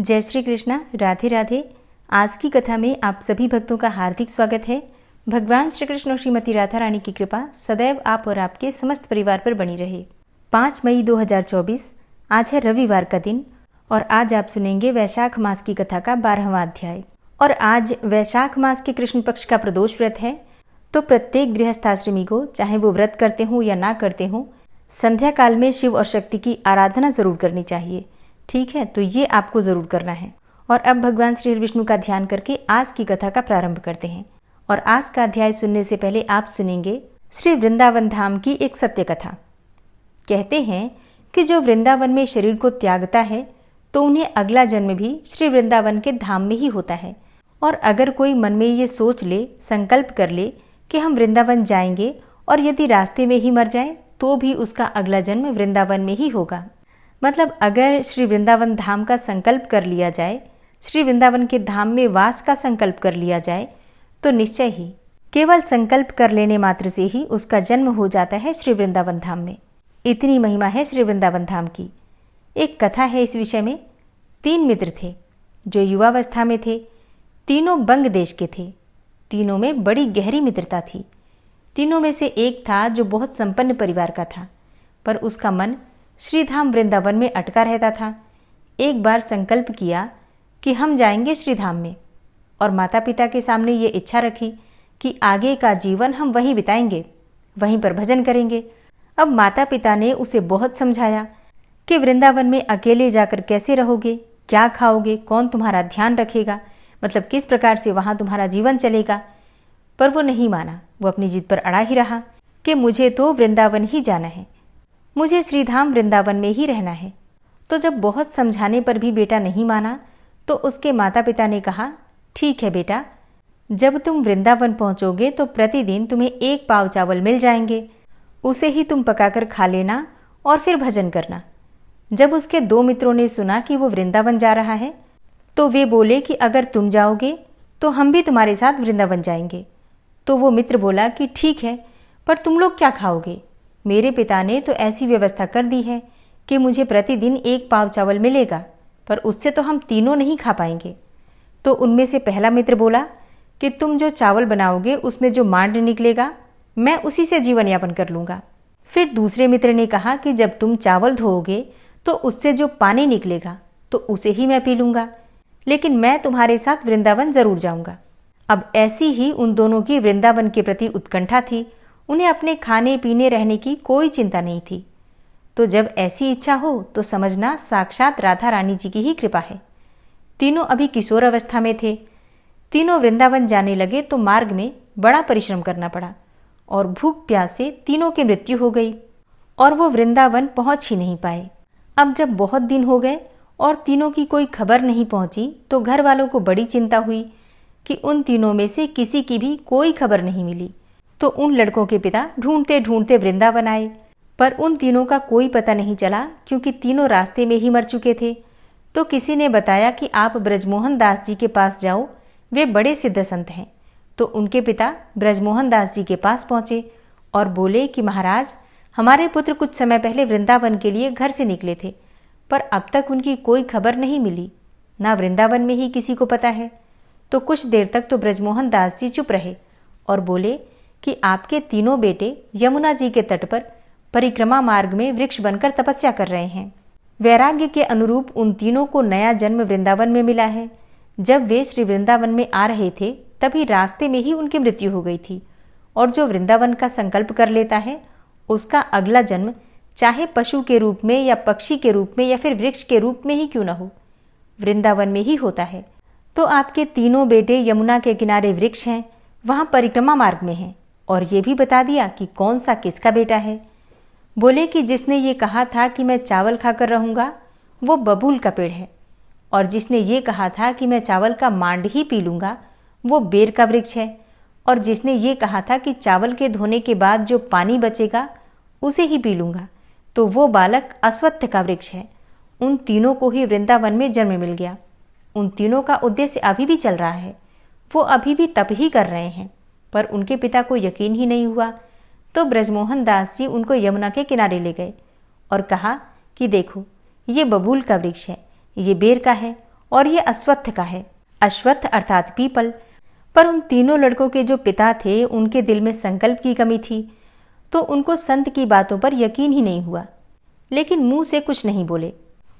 जय श्री कृष्णा, राधे राधे। आज की कथा में आप सभी भक्तों का हार्दिक स्वागत है। भगवान श्री कृष्ण और श्रीमती राधा रानी की कृपा सदैव आप और आपके समस्त परिवार पर बनी रहे। 5 मई 2024 आज है रविवार का दिन और आज आप सुनेंगे वैशाख मास की कथा का 12वां अध्याय। और आज वैशाख मास के कृष्ण पक्ष का प्रदोष व्रत है, तो प्रत्येक गृहस्थाश्रमी को, चाहे वो व्रत करते हों या ना करते हों, संध्या काल में शिव और शक्ति की आराधना जरूर करनी चाहिए। ठीक है, तो ये आपको जरूर करना है। और अब भगवान श्री विष्णु का ध्यान करके आज की कथा का प्रारंभ करते हैं। और आज का अध्याय सुनने से पहले आप सुनेंगे श्री वृंदावन धाम की एक सत्य कथा। कहते हैं कि जो वृंदावन में शरीर को त्यागता है तो उन्हें अगला जन्म भी श्री वृंदावन के धाम में ही होता है। और अगर कोई मन में ये सोच ले, संकल्प कर ले कि हम वृंदावन जाएंगे और यदि रास्ते में ही मर जाए तो भी उसका अगला जन्म वृंदावन में ही होगा। मतलब अगर श्री वृंदावन धाम का संकल्प कर लिया जाए, श्री वृंदावन के धाम में वास का संकल्प कर लिया जाए, तो निश्चय ही केवल संकल्प कर लेने मात्र से ही उसका जन्म हो जाता है श्री वृंदावन धाम में। इतनी महिमा है श्री वृंदावन धाम की। एक कथा है इस विषय में। 3 मित्र थे जो युवावस्था में थे। तीनों बंग देश के थे। तीनों में बड़ी गहरी मित्रता थी। तीनों में से एक था जो बहुत संपन्न परिवार का था, पर उसका मन श्रीधाम वृंदावन में अटका रहता था। एक बार संकल्प किया कि हम जाएंगे श्रीधाम में, और माता पिता के सामने ये इच्छा रखी कि आगे का जीवन हम वहीं बिताएंगे, वहीं पर भजन करेंगे। अब माता पिता ने उसे बहुत समझाया कि वृंदावन में अकेले जाकर कैसे रहोगे, क्या खाओगे, कौन तुम्हारा ध्यान रखेगा, मतलब किस प्रकार से वहाँ तुम्हारा जीवन चलेगा। पर वो नहीं माना। वो अपनी जिद पर अड़ा ही रहा कि मुझे तो वृंदावन ही जाना है, मुझे श्रीधाम वृंदावन में ही रहना है। तो जब बहुत समझाने पर भी बेटा नहीं माना तो उसके माता पिता ने कहा, ठीक है बेटा, जब तुम वृंदावन पहुंचोगे तो प्रतिदिन तुम्हें 1 पाव चावल मिल जाएंगे, उसे ही तुम पकाकर खा लेना और फिर भजन करना। जब उसके 2 मित्रों ने सुना कि वो वृंदावन जा रहा है तो वे बोले कि अगर तुम जाओगे तो हम भी तुम्हारे साथ वृंदावन जाएंगे। तो वो मित्र बोला कि ठीक है, पर तुम लोग क्या खाओगे? मेरे पिता ने तो ऐसी व्यवस्था कर दी है कि मुझे प्रतिदिन 1 पाव चावल मिलेगा, पर उससे तो हम तीनों नहीं खा पाएंगे। तो उनमें से पहला मित्र बोला कि तुम जो चावल बनाओगे उसमें जो मांड निकलेगा मैं उसी से जीवन यापन कर लूँगा। फिर दूसरे मित्र ने कहा कि जब तुम चावल धोओगे तो उससे जो पानी निकलेगा तो उसे ही मैं पी लूँगा, लेकिन मैं तुम्हारे साथ वृंदावन जरूर जाऊँगा। अब ऐसी ही उन दोनों की वृंदावन के प्रति उत्कंठा थी। उन्हें अपने खाने पीने रहने की कोई चिंता नहीं थी। तो जब ऐसी इच्छा हो तो समझना साक्षात राधा रानी जी की ही कृपा है। तीनों अभी किशोर अवस्था में थे। तीनों वृंदावन जाने लगे तो मार्ग में बड़ा परिश्रम करना पड़ा और भूख प्यास से तीनों की मृत्यु हो गई और वो वृंदावन पहुंच ही नहीं पाए। अब जब बहुत दिन हो गए और तीनों की कोई खबर नहीं पहुंची तो घर वालों को बड़ी चिंता हुई कि उन तीनों में से किसी की भी कोई खबर नहीं मिली। तो उन लड़कों के पिता ढूंढते ढूंढते वृंदावन आए, पर उन तीनों का कोई पता नहीं चला क्योंकि तीनों रास्ते में ही मर चुके थे। तो किसी ने बताया कि आप ब्रजमोहन दास जी के पास जाओ, वे बड़े सिद्ध संत हैं। तो उनके पिता ब्रजमोहन दास जी के पास पहुंचे और बोले कि महाराज, हमारे पुत्र कुछ समय पहले वृंदावन के लिए घर से निकले थे, पर अब तक उनकी कोई खबर नहीं मिली, ना वृंदावन में ही किसी को पता है। तो कुछ देर तक तो ब्रजमोहन दास जी चुप रहे और बोले कि आपके तीनों बेटे यमुना जी के तट पर परिक्रमा मार्ग में वृक्ष बनकर तपस्या कर रहे हैं। वैराग्य के अनुरूप उन तीनों को नया जन्म वृंदावन में मिला है। जब वे श्री वृंदावन में आ रहे थे तभी रास्ते में ही उनकी मृत्यु हो गई थी। और जो वृंदावन का संकल्प कर लेता है उसका अगला जन्म चाहे पशु के रूप में या पक्षी के रूप में या फिर वृक्ष के रूप में ही क्यों न हो, वृंदावन में ही होता है। तो आपके तीनों बेटे यमुना के किनारे वृक्ष हैं, वहाँ परिक्रमा मार्ग में हैं। और ये भी बता दिया कि कौन सा किसका बेटा है। बोले कि जिसने ये कहा था कि मैं चावल खाकर रहूँगा वो बबूल का पेड़ है, और जिसने ये कहा था कि मैं चावल का मांड ही पी लूँगा वो बेर का वृक्ष है, और जिसने ये कहा था कि चावल के धोने के बाद जो पानी बचेगा उसे ही पी लूँगा तो वो बालक अश्वत्थ का वृक्ष है। उन तीनों को ही वृंदावन में जन्म मिल गया। उन तीनों का उद्देश्य अभी भी चल रहा है। वो अभी भी तप ही कर रहे हैं, पर उनके पिता को यकीन ही नहीं हुआ। तो ब्रजमोहन दास जी उनको यमुना के किनारे ले गए और कहा कि देखो, ये बबूल का वृक्ष है, ये बेर का है और ये अश्वत्थ का है। अश्वत्थ अर्थात पीपल। पर उन तीनों लड़कों के जो पिता थे उनके दिल में संकल्प की कमी थी, तो उनको संत की बातों पर यकीन ही नहीं हुआ, लेकिन मुंह से कुछ नहीं बोले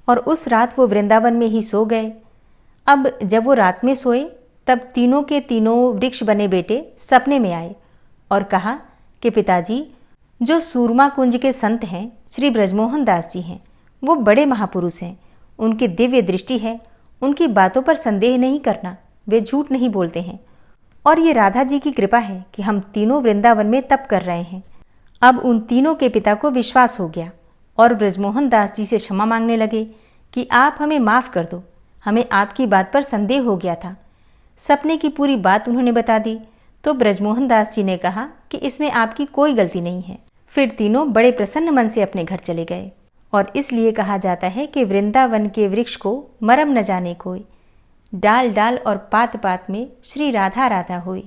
और उस रात वो वृंदावन में ही सो गए। अब जब वो रात में सोए तब तीनों के तीनों वृक्ष बने बेटे सपने में आए और कहा कि पिताजी, जो सूरमा कुंज के संत हैं श्री ब्रजमोहन दास जी हैं, वो बड़े महापुरुष हैं, उनकी दिव्य दृष्टि है, उनकी बातों पर संदेह नहीं करना, वे झूठ नहीं बोलते हैं और ये राधा जी की कृपा है कि हम तीनों वृंदावन में तप कर रहे हैं। अब उन तीनों के पिता को विश्वास हो गया और ब्रजमोहन दास जी से क्षमा मांगने लगे कि आप हमें माफ़ कर दो, हमें आपकी बात पर संदेह हो गया था। सपने की पूरी बात उन्होंने बता दी तो ब्रजमोहन दास जी ने कहा कि इसमें आपकी कोई गलती नहीं है। फिर तीनों बड़े प्रसन्न मन से अपने घर चले गए और इसलिए कहा जाता है कि वृंदावन के वृक्ष को मरम न जाने कोई, डाल डाल और पात पात में श्री राधा राधा होई।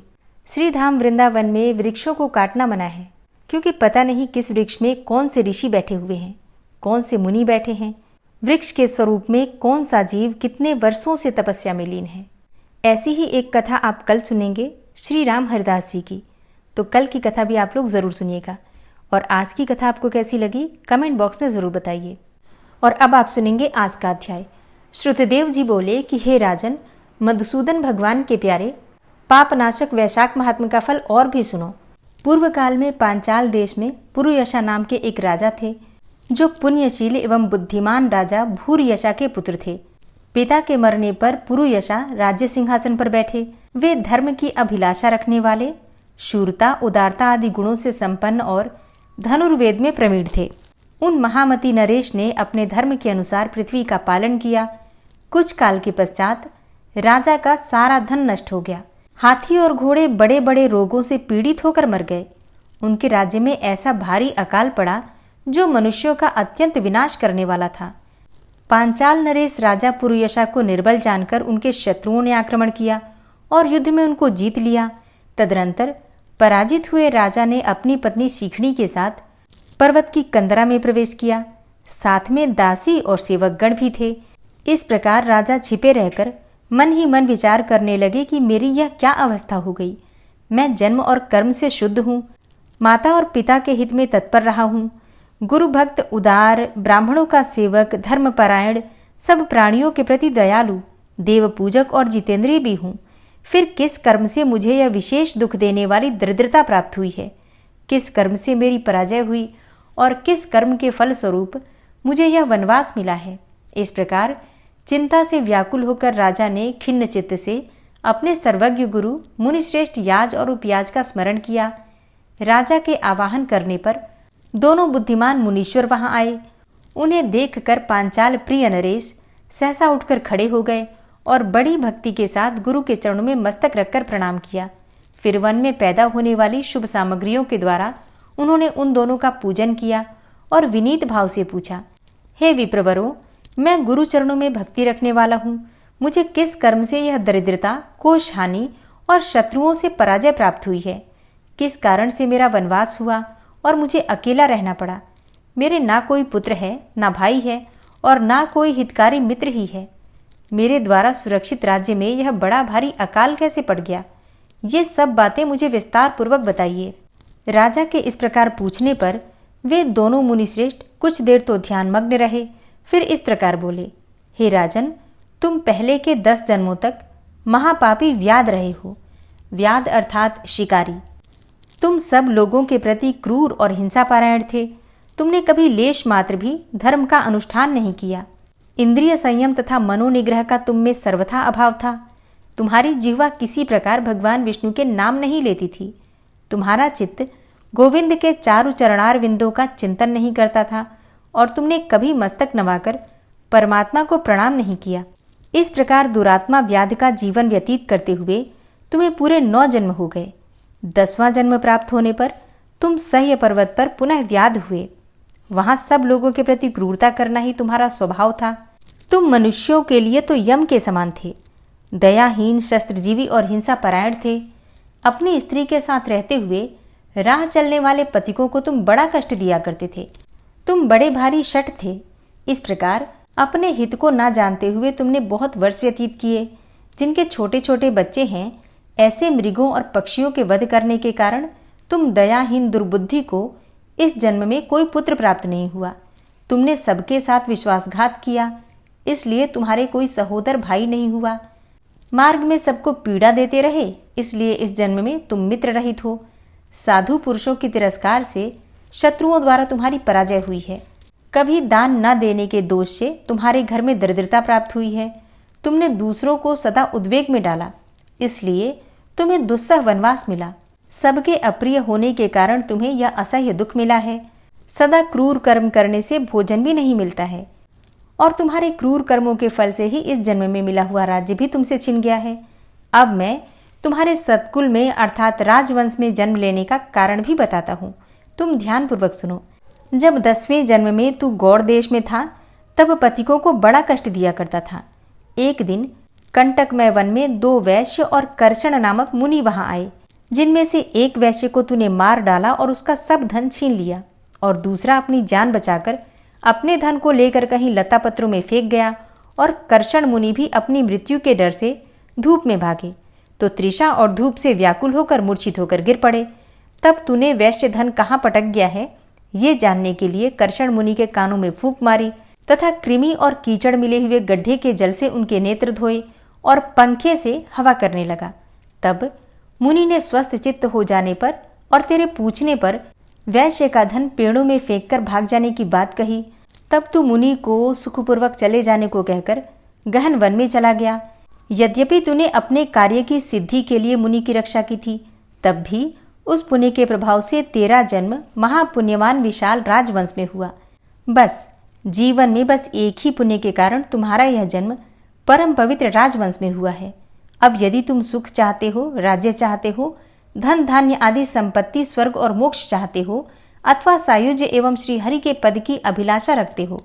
श्री धाम वृंदावन में वृक्षों को काटना मना है, क्योंकि पता नहीं किस वृक्ष में कौन से ऋषि बैठे हुए हैं, कौन से मुनि बैठे हैं, वृक्ष के स्वरूप में कौन सा जीव कितने वर्षों से तपस्या में लीन है। ऐसी ही एक कथा आप कल सुनेंगे श्री राम हरिदास जी की, तो कल की कथा भी आप लोग ज़रूर सुनिएगा। और आज की कथा आपको कैसी लगी कमेंट बॉक्स में ज़रूर बताइए। और अब आप सुनेंगे आज का अध्याय। श्रुतदेव जी बोले कि हे राजन, मधुसूदन भगवान के प्यारे, पापनाशक वैशाख महात्म का फल और भी सुनो। पूर्व काल में पांचाल देश में पुरुयशा नाम के एक राजा थे, जो पुण्यशील एवं बुद्धिमान राजा भूरियशा के पुत्र थे। पिता के मरने पर पुरुयशा राज्य सिंहासन पर बैठे। वे धर्म की अभिलाषा रखने वाले, शूरता, उदारता आदि गुणों से संपन्न और धनुर्वेद में प्रवीण थे। उन महामती नरेश ने अपने धर्म के अनुसार पृथ्वी का पालन किया। कुछ काल के पश्चात राजा का सारा धन नष्ट हो गया। हाथी और घोड़े बड़े बड़े रोगों से पीड़ित होकर मर गए। उनके राज्य में ऐसा भारी अकाल पड़ा जो मनुष्यों का अत्यंत विनाश करने वाला था। पांचाल नरेश राजा पुरुयशा को निर्बल जानकर उनके शत्रुओं ने आक्रमण किया और युद्ध में उनको जीत लिया। तदनंतर पराजित हुए राजा ने अपनी पत्नी शिखणी के साथ पर्वत की कंदरा में प्रवेश किया। साथ में दासी और सेवकगण भी थे। इस प्रकार राजा छिपे रहकर मन ही मन विचार करने लगे कि मेरी यह क्या अवस्था हो गई। मैं जन्म और कर्म से शुद्ध हूँ, माता और पिता के हित में तत्पर रहा हूँ, गुरु भक्त, उदार, ब्राह्मणों का सेवक, धर्मपरायण, सब प्राणियों के प्रति दयालु, देव पूजक और जितेंद्रिय भी हूँ। फिर किस कर्म से मुझे यह विशेष दुख देने वाली दरिद्रता प्राप्त हुई है? किस कर्म से मेरी पराजय हुई और किस कर्म के फल स्वरूप मुझे यह वनवास मिला है? इस प्रकार चिंता से व्याकुल होकर राजा ने खिन्न चित्त से अपने सर्वज्ञ गुरु मुनिश्रेष्ठ याज और उपयाज का स्मरण किया। राजा के आवाहन करने पर दोनों बुद्धिमान मुनीश्वर वहां आए। उन्हें देखकर पांचाल प्रिय नरेश सहसा उठकर खड़े हो गए और बड़ी भक्ति के साथ गुरु के चरणों में मस्तक रखकर प्रणाम किया। फिर वन में पैदा होने वाली शुभ सामग्रियों के द्वारा उन्होंने उन दोनों का पूजन किया और विनीत भाव से पूछा, हे विप्रवरों, मैं गुरु चरणों में भक्ति रखने वाला हूँ। मुझे किस कर्म से यह दरिद्रता, कोष हानि और शत्रुओं से पराजय प्राप्त हुई है? किस कारण से मेरा वनवास हुआ और मुझे अकेला रहना पड़ा? मेरे ना कोई पुत्र है, ना भाई है और ना कोई हितकारी मित्र ही है। मेरे द्वारा सुरक्षित राज्य में यह बड़ा भारी अकाल कैसे पड़ गया? ये सब बातें मुझे विस्तार पूर्वक बताइए। राजा के इस प्रकार पूछने पर वे दोनों मुनिश्रेष्ठ कुछ देर तो ध्यानमग्न रहे। फिर इस प्रकार बोले, हे राजन, तुम पहले के 10 जन्मों तक महापापी व्याध रहे हो। व्याध अर्थात शिकारी। तुम सब लोगों के प्रति क्रूर और हिंसापरायण थे। तुमने कभी लेश मात्र भी धर्म का अनुष्ठान नहीं किया। इंद्रिय संयम तथा मनोनिग्रह का तुम में सर्वथा अभाव था। तुम्हारी जिह्वा किसी प्रकार भगवान विष्णु के नाम नहीं लेती थी। तुम्हारा चित्त गोविंद के चारु चरणार विंदों का चिंतन नहीं करता था और तुमने कभी मस्तक नवाकर परमात्मा को प्रणाम नहीं किया। इस प्रकार दुरात्मा व्याध का जीवन व्यतीत करते हुए तुम्हें पूरे 9 जन्म हो गए। 10वां जन्म प्राप्त होने पर तुम सह्य पर्वत पर पुनः व्याध हुए। वहां सब लोगों के प्रति क्रूरता करना ही तुम्हारा स्वभाव था। तुम मनुष्यों के लिए तो यम के समान थे। दयाहीन, शस्त्रजीवी और हिंसा परायण थे। अपनी स्त्री के साथ रहते हुए राह चलने वाले पथिकों को तुम बड़ा कष्ट दिया करते थे। तुम बड़े भारी शठ थे। इस प्रकार अपने हित को ना जानते हुए तुमने बहुत वर्ष व्यतीत किए। जिनके छोटे छोटे बच्चे हैं, ऐसे मृगों और पक्षियों के वध करने के कारण तुम दयाहीन दुर्बुद्धि को इस जन्म में कोई पुत्र प्राप्त नहीं हुआ। तुमने सबके साथ विश्वासघात किया, इसलिए तुम्हारे कोई सहोदर भाई नहीं हुआ। मार्ग में सबको पीड़ा देते रहे, इसलिए इस जन्म में तुम मित्र रहित हो। साधु पुरुषों के तिरस्कार से शत्रुओं द्वारा तुम्हारी पराजय हुई है। कभी दान न देने के दोष से तुम्हारे घर में दरिद्रता प्राप्त हुई है। तुमने दूसरों को सदा उद्वेग में डाला, इसलिए तुम्हें दुस्सह वनवास मिला। सबके अप्रिय होने के कारण तुम्हें यह असह्य दुख मिला है। सदा क्रूर कर्म करने से भोजन भी नहीं मिलता है, और तुम्हारे क्रूर कर्मों के फल से ही इस जन्म में मिला हुआ राज्य भी तुमसे छिन गया है। अब मैं तुम्हारे सत्कुल में अर्थात राजवंश में जन्म लेने का कारण भी बताता हूँ। तुम ध्यानपूर्वक सुनो। जब 10वें जन्म में तू गौड़ देश में था, तब पथिकों को बड़ा कष्ट दिया करता था। एक दिन कंटकमय वन में 2 वैश्य और कर्षण नामक मुनि वहां आए, जिनमें से एक वैश्य को तूने मार डाला और उसका सब धन छीन लिया, और दूसरा अपनी जान बचाकर अपने धन को लेकर कहीं लता पत्रों में फेंक गया, और कर्षण मुनि भी अपनी मृत्यु के डर से धूप में भागे, तो तृषा और धूप से व्याकुल होकर मूर्छित होकर गिर पड़े। तब तूने वैश्य धन कहाँ पटक गया है, ये जानने के लिए कर्षण मुनि के कानों में फूंक मारी तथा कृमि और कीचड़ मिले हुए गड्ढे के जल से उनके नेत्र धोए और पंखे से हवा करने लगा। तब मुनि ने स्वस्थ चित्त हो जाने पर और तेरे पूछने पर वैश्य का धन पेड़ों में फेंककर भाग जाने की बात कही। तब तू मुनि को सुखपूर्वक चले जाने को कहकर गहन वन में चला गया। यद्यपि तूने अपने कार्य की सिद्धि के लिए मुनि की रक्षा की थी, तब भी उस पुण्य के प्रभाव से तेरा जन्म महापुण्यवान विशाल राजवंश में हुआ। बस जीवन में बस एक ही पुण्य के कारण तुम्हारा यह जन्म परम पवित्र राजवंश में हुआ है। अब यदि तुम सुख चाहते हो, राज्य चाहते हो, धन धान्य आदि संपत्ति, स्वर्ग और मोक्ष चाहते हो, अथवा सायुज्य एवं श्री हरि के पद की अभिलाषा रखते हो,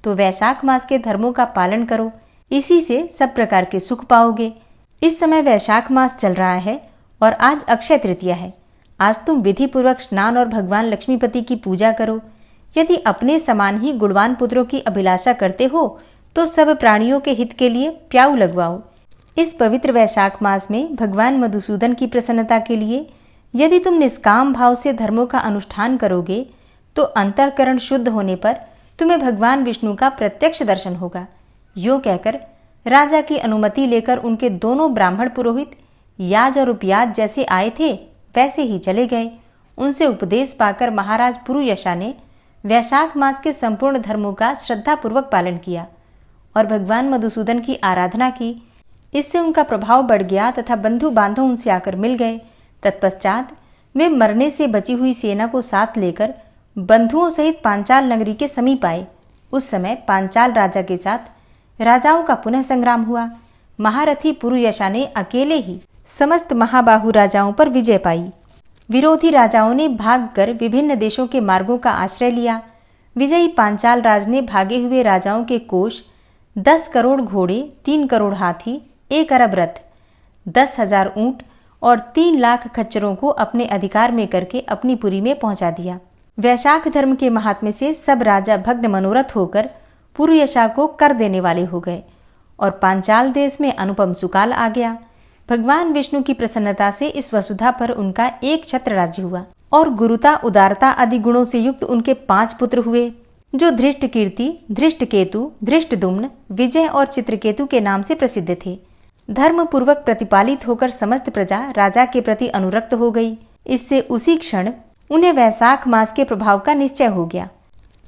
तो वैशाख मास के धर्मों का पालन करो। इसी से सब प्रकार के सुख पाओगे। इस समय वैशाख मास चल रहा है और आज अक्षय तृतीया है। आज तुम विधि पूर्वक स्नान और भगवान लक्ष्मीपति की पूजा करो। यदि अपने समान ही गुणवान पुत्रों की अभिलाषा करते हो तो सब प्राणियों के हित के लिए प्याऊ लगवाओ। इस पवित्र वैशाख मास में भगवान मधुसूदन की प्रसन्नता के लिए यदि तुम निष्काम भाव से धर्मों का अनुष्ठान करोगे तो अंतःकरण शुद्ध होने पर तुम्हें भगवान विष्णु का प्रत्यक्ष दर्शन होगा। यो कहकर राजा की अनुमति लेकर उनके दोनों ब्राह्मण पुरोहित याज और उपयाज जैसे आए थे वैसे ही चले गए। उनसे उपदेश पाकर महाराज पुरुयशा ने वैशाख मास के संपूर्ण धर्मों का श्रद्धापूर्वक पालन किया और भगवान मधुसूदन की आराधना की। इससे उनका प्रभाव बढ़ गया तथा बंधु बांधव उनसे आकर मिल गए। तत्पश्चात वे मरने से बची हुई सेना को साथ लेकर बंधुओं सहित पांचाल नगरी के समीप आए। उस समय पांचाल राजा के साथ राजाओं का पुनः संग्राम हुआ। महारथी पुरुयशा ने अकेले ही समस्त महाबाहु राजाओं पर विजय पाई। विरोधी राजाओं ने भागकर विभिन्न देशों के मार्गों का आश्रय लिया। विजयी पांचाल राज ने भागे हुए राजाओं के कोष 10 करोड़ घोड़े, 3 करोड़ हाथी, 1 अरब रथ, 10,000 ऊंट और 3 लाख खच्चरों को अपने अधिकार में करके अपनी पुरी में पहुंचा दिया। वैशाख धर्म के महात्म्य से सब राजा भग्न मनोरथ होकर पुरुयशा को कर देने वाले हो गए और पांचाल देश में अनुपम सुकाल आ गया। भगवान विष्णु की प्रसन्नता से इस वसुधा पर उनका एक छत्र राज्य हुआ और गुरुता, उदारता आदि गुणों से युक्त उनके 5 पुत्र हुए, जो धृष्ट कीर्ति, धृष्ट केतु, धृष्ट दुम्न, विजय और चित्रकेतु के नाम से प्रसिद्ध थे। धर्म पूर्वक प्रतिपालित होकर समस्त प्रजा राजा के प्रति अनुरक्त हो गई। इससे उसी क्षण उन्हें वैशाख मास के प्रभाव का निश्चय हो गया।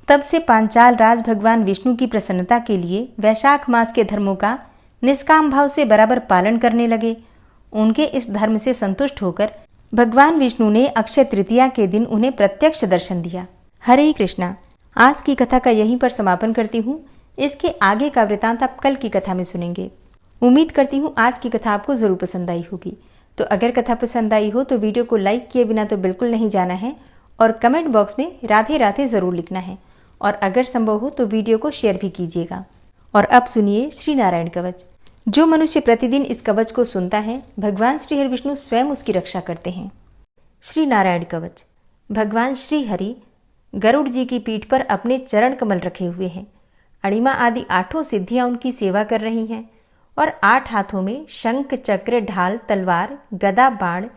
तब से पांचाल राज भगवान विष्णु की प्रसन्नता के लिए वैशाख मास के धर्मों का निष्काम भाव से बराबर पालन करने लगे। उनके इस धर्म से संतुष्ट होकर भगवान विष्णु ने अक्षय तृतीया के दिन उन्हें प्रत्यक्ष दर्शन दिया। हरे कृष्णा। आज की कथा का यहीं पर समापन करती हूँ। इसके आगे का वृतांत आप कल की कथा में सुनेंगे। उम्मीद करती हूँ आज की कथा आपको जरूर पसंद आई होगी। तो अगर कथा पसंद आई हो तो वीडियो को लाइक किए बिना तो बिल्कुल नहीं जाना है और कमेंट बॉक्स में राधे राधे जरूर लिखना है और अगर संभव हो तो वीडियो को शेयर भी कीजिएगा। और अब सुनिए श्री नारायण कवच। जो मनुष्य प्रतिदिन इस कवच को सुनता है, भगवान श्री हरि विष्णु स्वयं उसकी रक्षा करते हैं। श्री नारायण कवच। भगवान श्री हरि गरुड़ जी की पीठ पर अपने चरण कमल रखे हुए हैं, अणिमा आदि 8 सिद्धियां उनकी सेवा कर रही हैं और 8 हाथों में शंख, चक्र, ढाल, तलवार, गदा, बाण,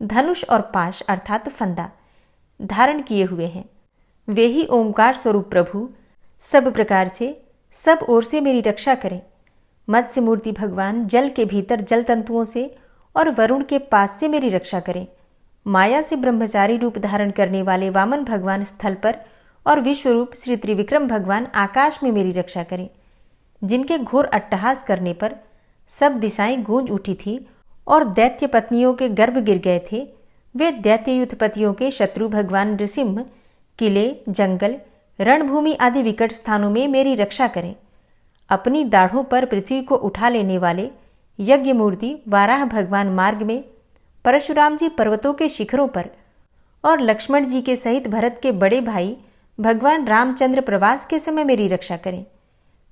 धनुष और पाश अर्थात फंदा धारण किए हुए हैं। वे ही ओंकार स्वरूप प्रभु सब प्रकार से सब ओर से मेरी रक्षा करें। मत्स्य मूर्ति भगवान जल के भीतर जल तंतुओं से और वरुण के पास से मेरी रक्षा करें। माया से ब्रह्मचारी रूप धारण करने वाले वामन भगवान स्थल पर और विश्वरूप श्री त्रिविक्रम भगवान आकाश में मेरी रक्षा करें। जिनके घोर अट्टहास करने पर सब दिशाएं गूंज उठी थी और दैत्य पत्नियों के गर्भ गिर गए थे, वे दैत्य युद्धपतियों के शत्रु भगवान नृसिंह किले, जंगल, रणभूमि आदि विकट स्थानों में मेरी रक्षा करें। अपनी दाढ़ों पर पृथ्वी को उठा लेने वाले यज्ञ मूर्ति वाराह भगवान मार्ग में, परशुराम जी पर्वतों के शिखरों पर और लक्ष्मण जी के सहित भरत के बड़े भाई भगवान रामचंद्र प्रवास के समय मेरी रक्षा करें।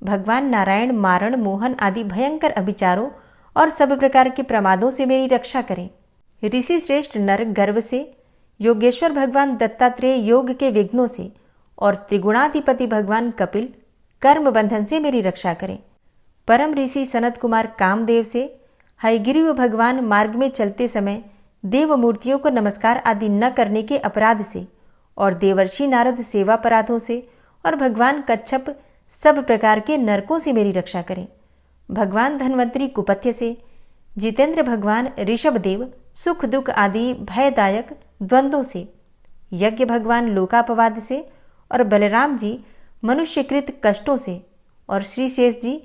भगवान नारायण मारण, मोहन आदि भयंकर अभिचारों और सब प्रकार के प्रमादों से मेरी रक्षा करें। ऋषि श्रेष्ठ नर गर्व से, योगेश्वर भगवान दत्तात्रेय योग के विघ्नों से और त्रिगुणाधिपति भगवान कपिल कर्म बंधन से मेरी रक्षा करें। परम ऋषि सनत कुमार कामदेव से, हयग्रीव भगवान मार्ग में चलते समय देव मूर्तियों को नमस्कार आदि न करने के अपराध से और देवर्षि नारद सेवा अपराधों से और भगवान कच्छप सब प्रकार के नरकों से मेरी रक्षा करें। भगवान धन्वंतरी कुपथ्य से, जितेंद्र भगवान ऋषभदेव सुख दुख आदि भयदायक द्वंद्वों से, यज्ञ भगवान लोकापवाद से और बलराम जी मनुष्यकृत कष्टों से और श्री शेष जी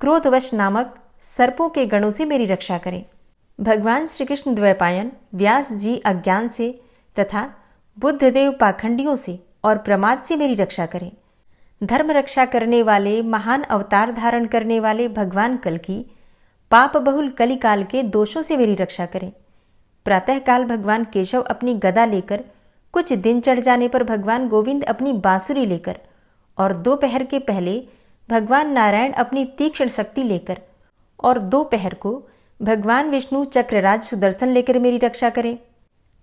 क्रोधवश नामक सर्पों के गणों से मेरी रक्षा करें। भगवान श्री कृष्ण द्वैपायन व्यास जी अज्ञान से तथा बुद्धदेव पाखंडियों से और प्रमाद से मेरी रक्षा करें। धर्म रक्षा करने वाले महान अवतार धारण करने वाले भगवान कल्कि पाप बहुल कलिकाल के दोषों से मेरी रक्षा करें। प्रातःकाल भगवान केशव अपनी गदा लेकर, कुछ दिन चढ़ जाने पर भगवान गोविंद अपनी बांसुरी लेकर और दोपहर के पहले भगवान नारायण अपनी तीक्ष्ण शक्ति लेकर और दोपहर को भगवान विष्णु चक्रराज सुदर्शन लेकर मेरी रक्षा करें।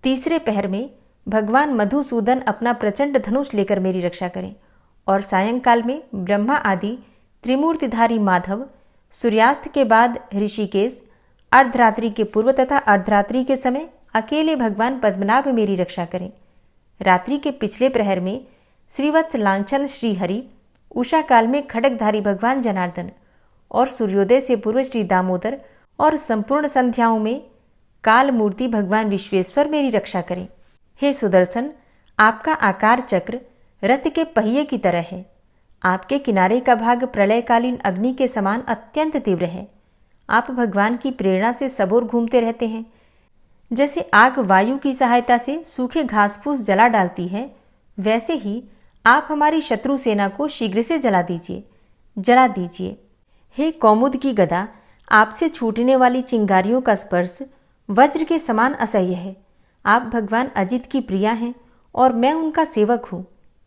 तीसरे पहर में भगवान मधुसूदन अपना प्रचंड धनुष लेकर मेरी रक्षा करें और सायंकाल में ब्रह्मा आदि त्रिमूर्तिधारी माधव, सूर्यास्त के बाद ऋषिकेश, अर्धरात्रि के पूर्व तथा अर्धरात्रि के समय अकेले भगवान पद्मनाभ मेरी रक्षा करें। रात्रि के पिछले प्रहर में श्रीवत्स लांछन श्रीहरि, उषा काल में खड्गधारी भगवान जनार्दन और सूर्योदय से पूर्व श्री दामोदर और संपूर्ण संध्याओं में काल मूर्ति भगवान विश्वेश्वर मेरी रक्षा करें। हे सुदर्शन, आपका आकार चक्र रथ के पहिए की तरह है। आपके किनारे का भाग प्रलयकालीन अग्नि के समान अत्यंत तीव्र है। आप भगवान की प्रेरणा से सबोर घूमते रहते हैं। जैसे आग वायु की सहायता से सूखे घास फूस जला डालती है, वैसे ही आप हमारी शत्रु सेना को शीघ्र से जला दीजिए। हे कौमुद की गदा, आपसे छूटने वाली चिंगारियों का स्पर्श वज्र के समान असह्य है। आप भगवान अजित की प्रिया हैं और मैं उनका सेवक हूँ।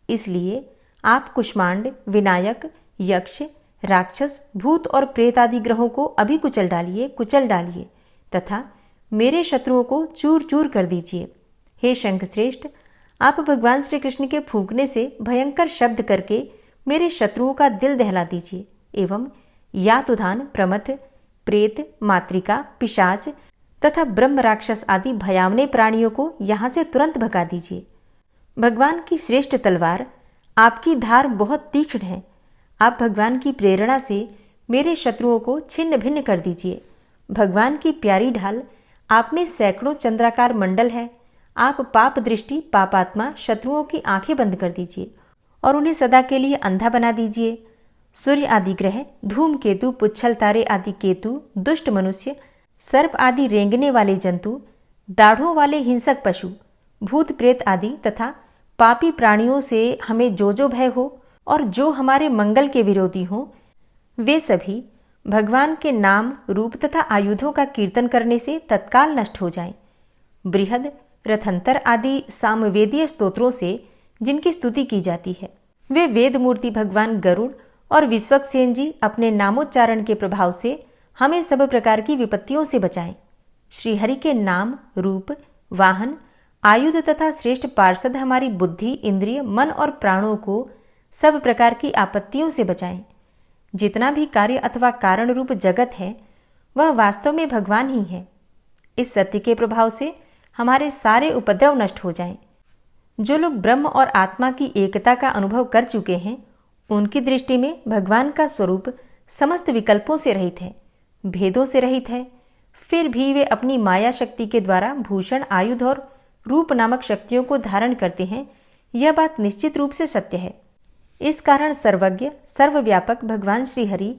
इसलिए आप कुष्मांड, विनायक, यक्ष, राक्षस, भूत और प्रेत आदि ग्रहों को अभी कुचल डालिए तथा मेरे शत्रुओं को चूर चूर कर दीजिए। हे शंखश्रेष्ठ, आप भगवान श्री कृष्ण के फूंकने से भयंकर शब्द करके मेरे शत्रुओं का दिल दहला दीजिए एवं यातुधान, प्रमथ, प्रेत, मातृका, पिशाच तथा ब्रह्म राक्षस आदि भयावने प्राणियों को यहाँ से तुरंत भगा दीजिए। भगवान की श्रेष्ठ तलवार, आपकी धार बहुत तीक्ष्ण है। आप भगवान की प्रेरणा से मेरे शत्रुओं को छिन्न भिन्न कर दीजिए। भगवान की प्यारी ढाल, आप में सैकड़ों चंद्राकार मंडल है। आप पाप दृष्टि पापात्मा शत्रुओं की आंखें बंद कर दीजिए और उन्हें सदा के लिए अंधा बना दीजिए। सूर्य आदि ग्रह, धूमकेतु, पुच्छल तारे आदि केतु, दुष्ट मनुष्य, सर्प आदि रेंगने वाले जंतु, दाढ़ों वाले हिंसक पशु, भूत प्रेत आदि तथा पापी प्राणियों से हमें जो भय हो और जो हमारे मंगल के विरोधी हों, वे सभी भगवान के नाम, रूप तथा आयुधों का कीर्तन करने से तत्काल नष्ट हो जाएं। बृहद, रथंतर आदि सामवेदीय स्तोत्रों से जिनकी स्तुति की जाती है, वे वेद मूर्ति भगवान गरुड़ और विश्वक्सेन जी अपने नामोच्चारण के प्रभाव से हमें सब प्रकार की विपत्तियों से बचाएं। श्रीहरि के नाम, रूप, वाहन, आयुध तथा श्रेष्ठ पार्षद हमारी बुद्धि, इंद्रिय, मन और प्राणों को सब प्रकार की आपत्तियों से बचाएं। जितना भी कार्य अथवा कारण रूप जगत है वह वास्तव में भगवान ही है। इस सत्य के प्रभाव से हमारे सारे उपद्रव नष्ट हो जाएं। जो लोग ब्रह्म और आत्मा की एकता का अनुभव कर चुके हैं, उनकी दृष्टि में भगवान का स्वरूप समस्त विकल्पों से रहित है, भेदों से रहित है। फिर भी वे अपनी माया शक्ति के द्वारा भूषण, आयुध और रूप नामक शक्तियों को धारण करते हैं। यह बात निश्चित रूप से सत्य है। इस कारण सर्वज्ञ, सर्वव्यापक भगवान श्री हरि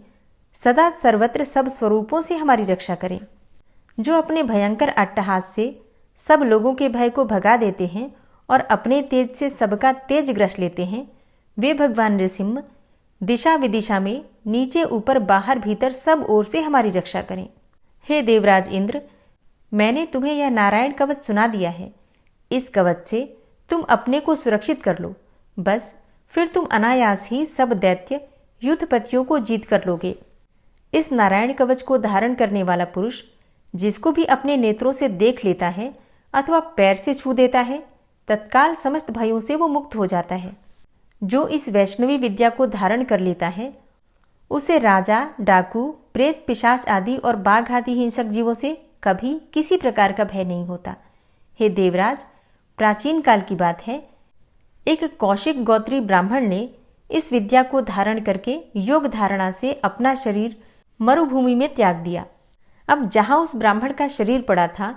सदा सर्वत्र सब स्वरूपों से हमारी रक्षा करें। जो अपने भयंकर अट्टहास से सब लोगों के भय को भगा देते हैं और अपने तेज से सबका तेज ग्रस लेते हैं, वे भगवान नृसिंह दिशा विदिशा में, नीचे ऊपर बाहर भीतर सब ओर से हमारी रक्षा करें। हे देवराज इंद्र, मैंने तुम्हें यह नारायण कवच सुना दिया है। इस कवच से तुम अपने को सुरक्षित कर लो। बस फिर तुम अनायास ही सब दैत्य युद्धपतियों को जीत कर लोगे। इस नारायण कवच को धारण करने वाला पुरुष जिसको भी अपने नेत्रों से देख लेता है अथवा पैर से छू देता है, तत्काल समस्त भयों से वो मुक्त हो जाता है। जो इस वैष्णवी विद्या को धारण कर लेता है, उसे राजा, डाकू, प्रेत, पिशाच आदि और बाघ आदि हिंसक जीवों से कभी किसी प्रकार का भय नहीं होता। हे देवराज, प्राचीन काल की बात है, एक कौशिक गोत्री ब्राह्मण ने इस विद्या को धारण करके योग धारणा से अपना शरीर मरुभूमि में त्याग दिया। अब जहां उस ब्राह्मण का शरीर पड़ा था,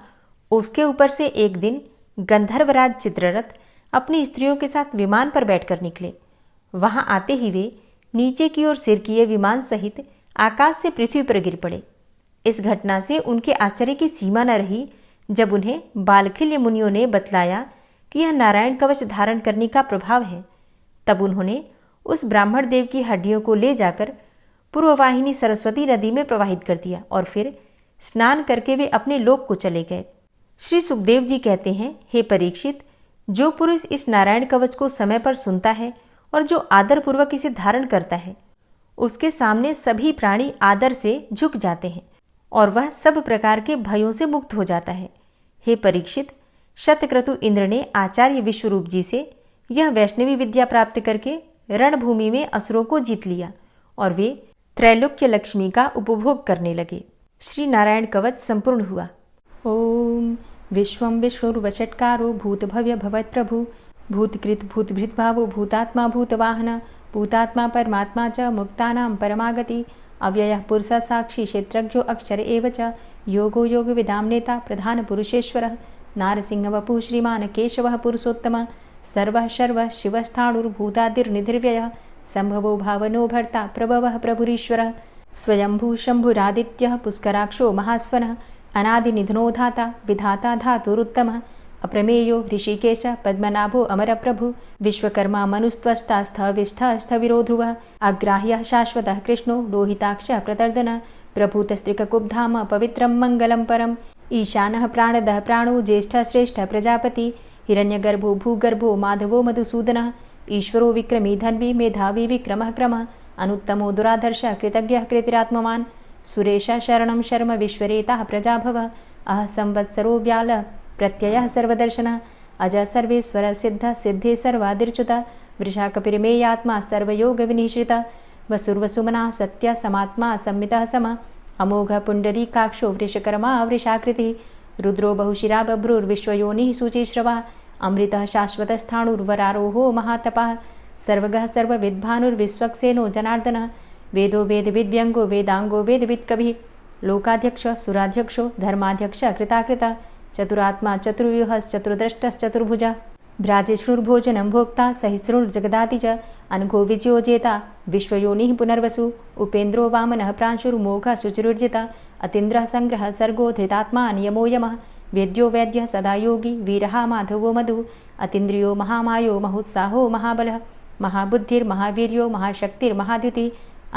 उसके ऊपर से एक दिन गंधर्वराज चित्ररथ अपनी स्त्रियों के साथ विमान पर बैठकर निकले। वहां आते ही वे नीचे की ओर सिर किए विमान सहित आकाश से पृथ्वी पर गिर पड़े। इस घटना से उनके आश्चर्य की सीमा न रही जब उन्हें बालखिल्य मुनियों ने बतलाया कि यह नारायण कवच धारण करने का प्रभाव है। तब उन्होंने उस ब्राह्मण देव की हड्डियों को ले जाकर पूर्ववाहिनी सरस्वती नदी में प्रवाहित कर दिया और फिर स्नान करके वे अपने लोक को चले गए। श्री सुखदेव जी कहते हैं, हे परीक्षित, जो पुरुष इस नारायण कवच को समय पर सुनता है और जो आदरपूर्वक इसे धारण करता है, उसके सामने सभी प्राणी आदर से झुक जाते हैं और वह सब प्रकार के भयों से मुक्त हो जाता है। हे परीक्षित, शतक्रतु इंद्र ने आचार्य विश्वरूप जी से यह वैष्णवी विद्या प्राप्त करके रणभूमि में असुरों को जीत लिया और वे त्रैलोक्य लक्ष्मी का उपभोग करने लगे। श्री नारायण कवच संपूर्ण हुआ। ओम विश्वं विष्णुर्वषट्कारो भूतभव्य भवत्प्रभु भूतकृत भूतभृद्भावो भूतात्मा भूतवाहन भूतात्मा परमात्मा च मुक्तानां परमागति अव्ययः पुरुषः साक्षी क्षेत्रज्ञो अक्षर एव च योगो योगविदां नेता प्रधान पुरुषेश्वरः नारसिंहवपुः श्रीमान् केशवः पुरुषोत्तमः सर्वः शर्वः शिवस्थाणुर्भूतादिर्निधिर्व्ययः संभवो भावनो भर्ता प्रभवः प्रभुरीश्वरः स्वयंभू शंभुरादित्यः पुष्कराक्षो महास्वनः अनादिनिधनो धाता विधाता धातुरुत्तमः अप्रमेयो ऋषिकेश पद्मनाभो अमरप्रभु विश्वकर्मा मनुस्त्वष्टा स्थविष्ठः स्थविरो ध्रुवः अग्राह्यः शाश्वतः कृष्णो लोहिताक्षः प्रतर्दनः प्रभूतस्त्रिककुब्धाम पवित्रं मङ्गलं परम् ईशानः प्राणदः प्राणो ज्येष्ठः श्रेष्ठः प्रजापति हिरण्यगर्भो भूगर्भो माधवो मधुसूदनः ईश्वरो विक्रमी धन्वी मेधावी विक्रमः क्रमः अनुत्तमो दुराधर्षः कृतज्ञः कृतिरात्मवान् सुरेशः शरणं शर्म विश्वरेताः प्रजाभवः अह संवत्सरो व्यालः प्रत्ययः सर्वदर्शनः अज सर्वेश्वर सिद्ध सिद्धे सर्वादिर्च्युतः वृषाकपिर्मेयात्मा सर्वयोगविनिश्रितः वसुर्वसुमनः सत्य समात्मा संमितः समः अमोघ पुण्डरीकाक्षो वृषकर्मा वृषाकृतिः रुद्रो बहुशिरा बभ्रुर्विश्वयोनिः शुचिश्रवः अमृतः शाश्वतस्थाणुर्वरारोहो महातपः सर्वगः सर्वविद्भानुर्विश्वक्सेनो जनार्दनः वेदो वेदविद्व्यङ्गो वेदाङ्गो वेदवित्कविः लोकाध्यक्ष सुराध्यक्षो धर्माध्यक्ष कृताकृतः चतुरात्मा चतुर्व्यूहश्चतुर्द्रष्टश्चतुर्भुजः भ्राजेष्णुर्भोजनं भोक्ता सहिष्णुर्जगदाति च अनघो विजयो जेता विश्वयोनिः पुनर्वसु उपेन्द्रो वामनः प्रांशुर्मोघः शुचिरुर्जितः अतीन्द्रः संग्रहः सर्गो धृतात्मा नियमो यमः वेद्यो वैद्यः सदा योगी वीरः माधवो मधु अतीन्द्रियो महामायो महोत्साहो महाबलः महाबुद्धिर्महावीर्यो महाशक्तिर्महाद्युतिः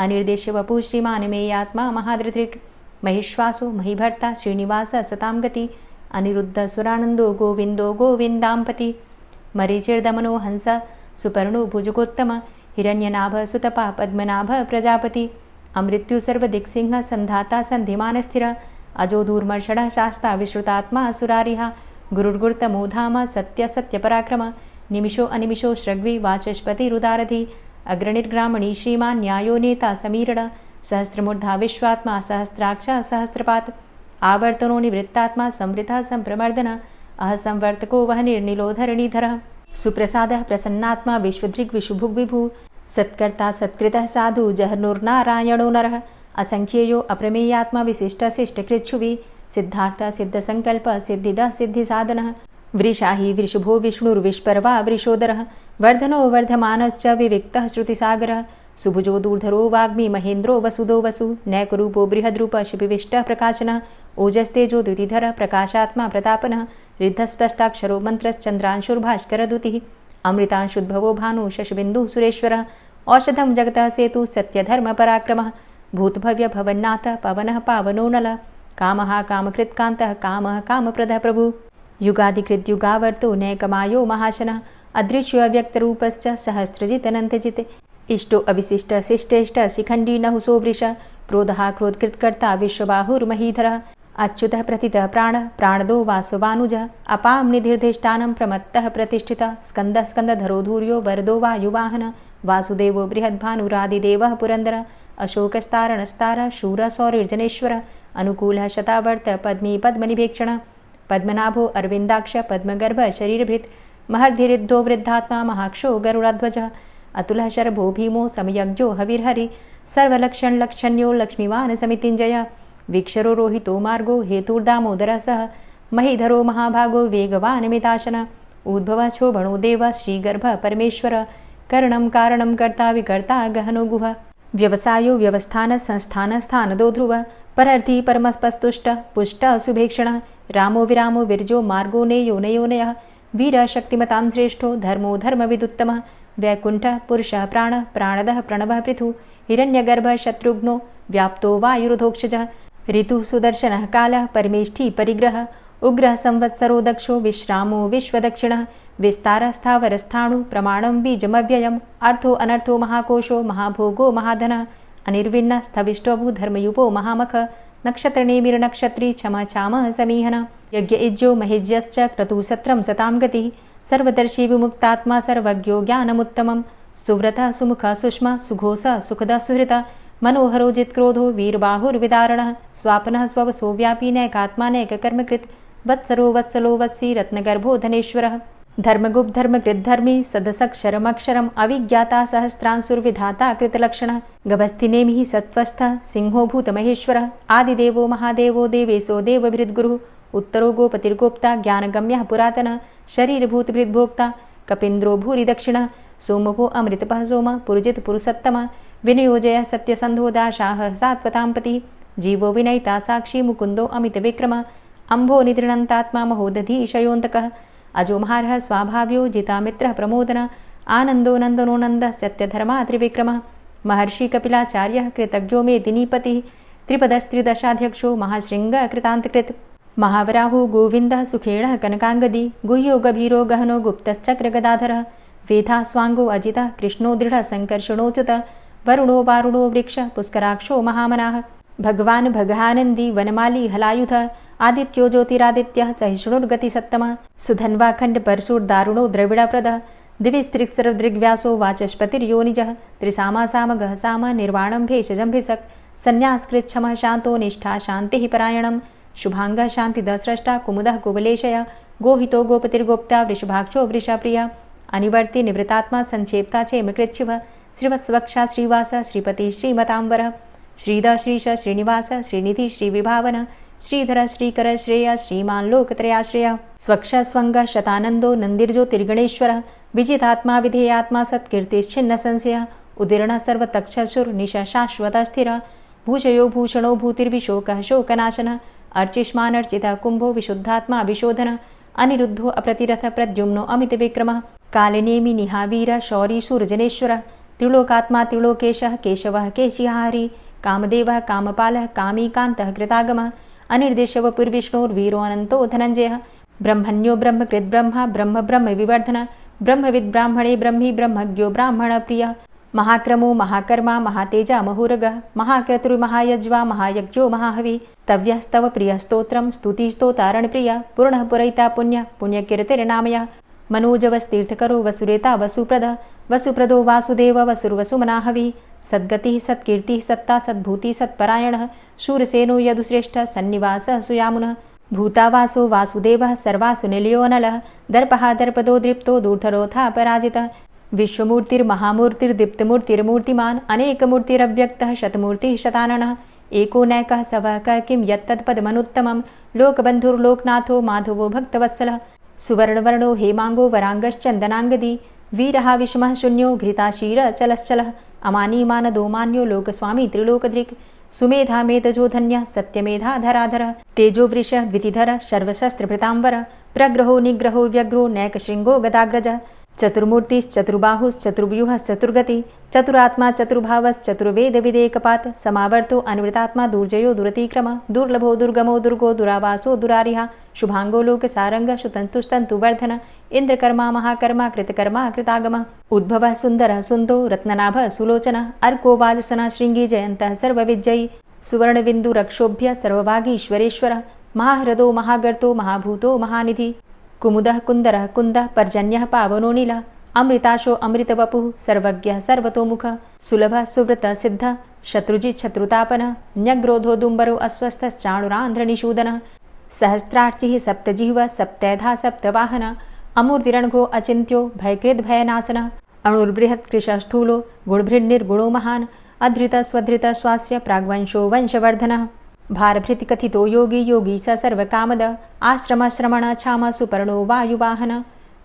अनिर्देश्यवपुः श्रीमान् मेयात्मा महाधृतिर् महिश्वासो महीभर्ता श्रीनिवासः सतां गति अनिरुद्ध सुरानन्दो गोविन्दो गोविन्दाम्पति मरीचिर्दमनो हंस सुपर्णो भुजगोत्तम हिरण्यनाभ सुतपा पद्मनाभ प्रजापति अमृत्यु सर्वदिक्सिंह संधाता संधिमानस्थिर अजो दूर्मर्षणः शास्ता विश्रुतात्मा सुरारिः गुरुर्गुर्तमो धाम सत्य सत्यपराक्रम निमिषो अनिमिषो श्रग्वी वाचस्पतिरुदारधि अग्रणिर्ग्रामणी श्रीमान् न्यायो नेता समीरण सहस्रमूर्धा विश्वात्मा सहस्राक्षा सहस्रपात आवर्तनो निवृत्तात्मा संवृतः संप्रमर्दन अहसंवर्तको वह निर्निलो धरणीधरः सुप्रसादः प्रसन्नात्मा विश्वदृग् विशुभुग् विभु सत्कर्ता सत्कृतः साधु जहनुर्नारायणो नरः असंख्येयो अप्रमेयात्मा विशिष्टशिष्टकृच्छुवि सिद्धार्थ सिद्धसंकल्प सिद्धिदः सिद्धिसाधनः वृषाहि वृषभो विष्णुर्विष्पर्वा वृषोदरः वर्धनो वर्धमानश्च विविक्तः श्रुतिसागरः सुभुजो दूर्धरो वाग्मी महेन्द्रो वसुदो वसु नैकरूपो बृहद्रूप शिपिविष्टः प्रकाशनः ओजस्तेजो द्युतिधरः प्रकाशात्मा प्रतापनः रिद्धस्पष्टाक्षरो मन्त्रश्चन्द्रांशुर्भास्करदुतिः अमृतांशुद्भवो भानु शशबिन्दुः सुरेश्वरः औषधं जगतः सेतु सत्यधर्मपराक्रमः भूतभव्य भवन्नाथ पवनः पावनो नलः कामः कामकृत्कान्तः कामः कामप्रदः प्रभु युगादिकृद्युगावर्तो नैकमायो महाशनः अदृश्यो अव्यक्तरूपश्च सहस्रजितनन्तजिते इष्टो अविशिष्ट शिष्टेष्ट शिखण्डी नहुसो वृष क्रोधः क्रोधकृत्कर्ता विश्वबाहुर्महीधरः अच्युतः प्रतितः प्राणदो वासवानुजः अपां निधिर्धिष्ठानं प्रमत्तः प्रतिष्ठितः स्कन्दः स्कन्दधरो धूर्यो वरदो वायुवाहनः वासुदेवो बृहद्भानुरादिदेवः पुरन्दरः अशोकस्तारणस्तारः शूरः सौरिर्जनेश्वरः अनुकूलः शतावर्त पद्मी पद्मनिभेक्षणः पद्मनाभो अरविन्दाक्ष पद्मगर्भ शरीरभृत् महर्धिरिद्धो वृद्धात्मा महाक्षो गरुडाध्वजः अतुलः शरभो भीमो समयज्ञो हविर्हरि सर्वलक्षणलक्षण्यो लक्ष्मीवान् समितिञ्जयः वीक्षरो रोहितो मार्गो हेतुर्दामोदरः सः महीधरो महाभागो वेगवान् मिताशनः उद्भवः क्षोभणो देवः श्रीगर्भः परमेश्वरः करणं कारणं कर्ता विकर्ता गहनो गुहः व्यवसायो व्यवस्थानः संस्थानः स्थानदो ध्रुवः परर्थी परमस्पस्तुष्टः पुष्टः सुभेक्षणः रामो विरामो विरजो मार्गो नेयो नयोनयः वीरः शक्तिमतां श्रेष्ठो धर्मो धर्मविदुत्तमः वैकुण्ठः पुरुषः प्राणः प्राणदः प्रणवः पृथुः हिरण्यगर्भः शत्रुघ्नो व्याप्तो वायुरुधोक्षजः ऋतुः सुदर्शनः कालः परमेष्ठी परिग्रहः उग्रः संवत्सरो दक्षो विश्रामो विश्वदक्षिणः विस्तारः स्थावरस्थाणु प्रमाणं बीजमव्ययम् अर्थो अनर्थो महाकोशो महाभोगो महाधनः अनिर्विण्णः स्थविष्टोऽभू धर्मयुपो महामख नक्षत्रनेमिर्नक्षत्री क्षमा चामः समीहनः यज्ञ इज्जो महेज्यश्च क्रतुसत्रं सतां गतिः सर्वदर्शी विमुक्तात्मा सर्वज्ञो ज्ञानमुत्तमं सुव्रतः सुमुखः सुष्मा सुघोषः सुखदः सुहृतः मनोहरो जित्क्रोधो वीरबाहुर्विदारणः स्वापनः स्ववसो व्यापी नैकात्मा नैककर्मकृत् वत्सरो वत्सलो वत्सी रत्नगर्भो धनेश्वरः धर्मगुप्त धर्मकृद्धर्मी सदसक्षरमक्षरम् अविज्ञाता सहस्रांशुर्विधाता कृतलक्षणः गभस्तिनेमिः सत्त्वस्थः सिंहो भूतमहेश्वरः आदिदेवो महादेवो देवेशो देवभृद्गुरुः उत्तरो गोपतिर्गोप्ता ज्ञानगम्यः पुरातनः शरीरभूतभृद्भोक्ता कपीन्द्रो भूरि दक्षिणः सोमभो अमृतपः सोमः पुरुजित पुरुषोत्तमः विनियोजयः सत्यसन्धो दाशाः सात्वतां पतिः जीवो विनयिता साक्षी मुकुन्दो अमितविक्रमः अम्भो निद्रणन्तात्मा महोदधीशयोऽन्तकः अजोमहारः स्वाभाव्यो जितामित्रः प्रमोदनः आनन्दो नन्दनो नन्दः सत्यधर्मा त्रिविक्रमः महर्षि कपिलाचार्यः कृतज्ञो मेदिनीपतिः त्रिपदस्त्रिदशाध्यक्षो महाशृङ्गः कृतान्तकृत् महावराहो गोविन्दः सुखेणः कनकाङ्गदी गुह्यो गभीरो गहनो गुप्तश्चक्रगदाधरः वेधा स्वाङ्गो अजितः कृष्णो दृढः सङ्कर्षणोच्युतः वरुणो वारुणो वृक्षः पुष्कराक्षो महामनाः भगवान् भगानन्दी वनमाली हलायुधः आदित्यो ज्योतिरादित्यः सहिष्णुर्गतिसत्तमः सुधन्वाखण्ड परशुर्दारुणो द्रविडप्रदः दिविस्त्रिक्सर्वदृग्व्यासो वाचस्पतिर्योनिजः त्रिसामा सामगः साम निर्वाणं भेषजं भिषक् संन्यासकृच्छमः शान्तो निष्ठा शान्तिः परायणं शुभाङ्गः शान्तिदस्रष्टा कुमुदः कुवलेशयः गोहितो गोपतिर्गोप्ता वृषभाक्षो वृषाप्रियः अनिवर्ति निवृतात्मा संक्षेप्ता क्षेमकृच्छिवः श्रीवत्सवक्षा श्रीवास श्रीपति श्रीमताम्बरः श्रीदा श्रीश श्रीनिवास श्रीनिधि श्रीविभावन श्रीधर श्रीकर श्रेय श्रीमान् लोकत्रयाश्रयः स्वक्ष स्वङ्ग शतानन्दो नन्दिर्ज्योतिर्गणेश्वरः विजितात्मा विधेयात्मा सत्कीर्तिश्छिन्न संशयः उदीर्णः सर्वतक्षसुर्निशः शाश्वतः स्थिरः भूषयो भूषणो भूतिर्विशोकः शोकनाशनः अर्चिष्मानर्चितः कुम्भो विशुद्धात्मा विशोधनः अनिरुद्धो अप्रतिरथ प्रद्युम्नो अमितविक्रमः कालिनेमि निहावीर शौरी शूरजनेश्वरः त्रिलोकात्मा त्रिलोकेशः केशवः केशिहारी कामदेवः कामपालः कामीकान्तः कृतागमः अनिर्देशवपुर्विष्णोर्वीरो अनन्तो धनञ्जयः ब्रह्मण्यो ब्रह्मकृद्ब्रह्मा ब्रह्म ब्रह्म विवर्धनः ब्रह्मविद् ब्राह्मणे ब्रह्मी ब्रह्मज्ञो ब्राह्मणप्रियः महाक्रमो महाकर्मा महातेजा महोरगः महाक्रतुर्महायज्वा महायज्ञो महाहवि स्तव्यः स्तव प्रियः स्तोत्रं स्तुतिस्तोतारणप्रियः पूर्णः पुरयिता पुण्यः पुण्यकीर्तिर्नामयः मनोजवस्तीर्थकरो वसुरेता वसुप्रद वसुप्रदो वासुदेव वसुर्वसुमनाहविः सद्गतिः सत्कीर्तिः सत्ता सद्भूतिः सत्परायणः शूरसेनो यदुश्रेष्ठः सन्निवासः सुयामुनः भूतावासो वासुदेवः सर्वासु निलयोऽनलः दर्पः दर्पदो दृप्तो दूर्धरोऽथा पराजितः विश्वमूर्तिर्महामूर्तिर्दीप्तमूर्तिर्मूर्तिमान् अनेकमूर्तिरव्यक्तः शतमूर्तिः शताननः एको नैकः सवः किं यत्तत्पदमनुत्तमं लोकबन्धुर्लोकनाथो माधवो भक्तवत्सलः सुवर्णवर्णो हेमाङ्गो वराङ्गश्चन्दनाङ्गदी वीरः विषमः शून्यो घृताशीरचलश्चलः अमानीमानदो मान्यो लोकस्वामी त्रिलोकधृक् सुमेधा मेधजो धन्यः सत्यमेधाधराधरः तेजोवृषः द्वितिधरः सर्वशस्त्रभृताम्बरः प्रग्रहो निग्रहो व्यग्रो नैकशृङ्गो गदाग्रजः चतुर्मूर्तिश्चतुर्बाहुश्चतुर्व्यूहश्चतुर्गति चतुरात्मा चतुर्भावश्चतुर्वेदविदेकपात् समावर्तो अनिवृतात्मा दुर्जयो दुरतिक्रम दुर्लभो दुर्गमो दुर्गो दुरावासो दुरारिहा शुभांगो लोकसारंग सुतंतुस्तंतुवर्धन इंद्रकर्मा महाकर्मा कृतकर्मा कृतागमः उद्भवः सुंदरः सुन्दो रत्ननाभः सुलोचनः अर्को वाजसनः शृंगी जयन्तः सर्वविजयी सुवर्णबिन्दुरक्षोभ्य सर्वभागीश्वरेश्वरः महाह्रदो महागर्तो महाभूतो महानिधि कुमुदः कुन्दरः कुन्दः पर्जन्यः पावनो नीलः अमृताशो अमृतवपुः सर्वज्ञः सर्वतोमुखः सुलभः सुव्रतः सिद्धः शत्रुजित् शत्रुतापनः न्यग्रोधो दुम्बरो अस्वस्थश्चाणुरान्ध्रनिषूदनः सहस्रार्चिः सप्तजिह्वः सप्तैधा सप्तवाहनः अमूर्तिरणघो अचिन्त्यो भयकृद्भयनाशनः अणुर्बृहत् कृशस्थूलो गुणभृन्निर्गुणो महान् अधृतः स्वधृतः स्वास्य प्राग्वंशो वंशवर्धनः भारभृतिकथितो योगी योगी स सर्वकामद आश्रमश्रमण क्षाम सुपर्णो वायुवाहन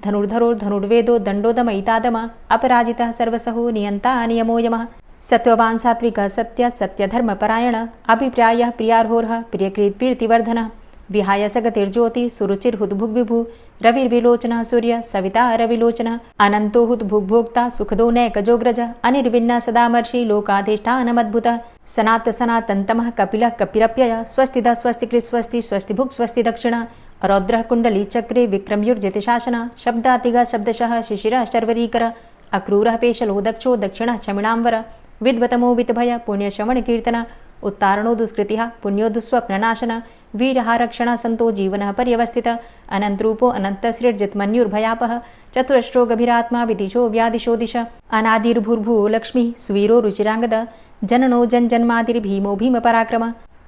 धनुर्धरो धनुर्वेदो दण्डोदमयितादम अपराजितः सर्वसहो नियन्ता नियमो यमः सत्त्ववान् सात्विकः सत्य सत्यधर्मपरायण अभिप्रायः प्रियार्होर्ह प्रियकृत्प्रीतिवर्धनः विहाय सगतिर्ज्योति सुरुचिर्हुद्भुग्विभु रविर्विलोचनः सूर्य सविता रविलोचनः अनन्तो हुद्भुग्भोक्ता सुखदो नैकजोग्रज अनिर्विण्ण सदामर्षि लोकाधिष्ठानमद्भुतः सनात सनातन्तमः कपिलः कपिरप्यय स्वस्तिदः स्वस्तिकृत् स्वस्ति स्वस्तिभुक् स्वस्ति दक्षिणः रौद्रः कुण्डली चक्रे विक्रमयुर्जितशासनः शब्दातिगः शब्दशः शिशिरः शर्वरीकर अक्रूरः पेशलो दक्षो दक्षिणः क्षमिणाम्बर विद्वतमो वितभय पुण्यश्रवणकीर्तन उत्तारणो दुष्कृतिः पुण्यो दुःस्वप्ननाशन वीरः रक्षणः सन्तो जीवनः पर्यवस्थितः अनन्तरूपो अनन्तसृर्जितमन्युर्भयापः चतुरश्रो गभीरात्मा विदिशो व्यादिशो दिश अनादिर्भूर्भुवो लक्ष्मीः सुवीरो रुचिराङ्गद जननो जन्मादिर्भीमो भीमपराक्रम